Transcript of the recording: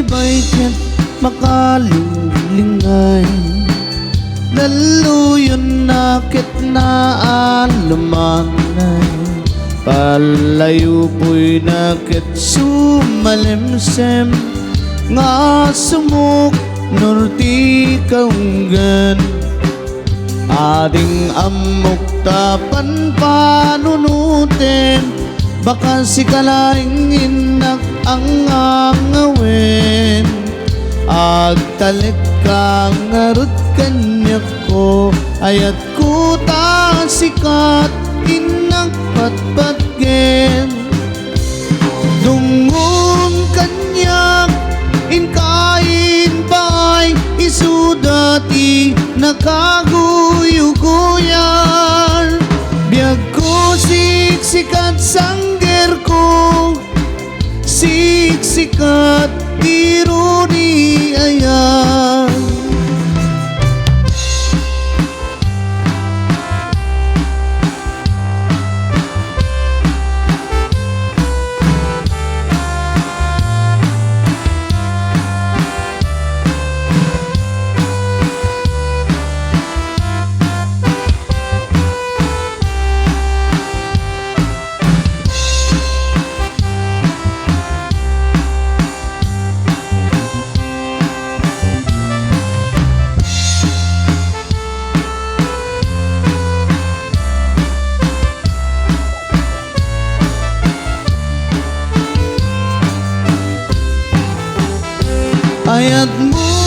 tibay ket makalinglingan. Daluyon na ket naalamanay, palayo po'y na ket sumalimsem, nga sumuk norti kaunggan. Ading amok tapan panunutin, baka si kalaing inak ang angawin. Agtalit ka ngarut kanyak ko, ayat ko ta sikat inak patpatgen. Dungon kanyak inkain bay isudati nakaguyuguyan. Biag ko siksikat sangger ko, siksikat tiro ni ayan. Ayat mo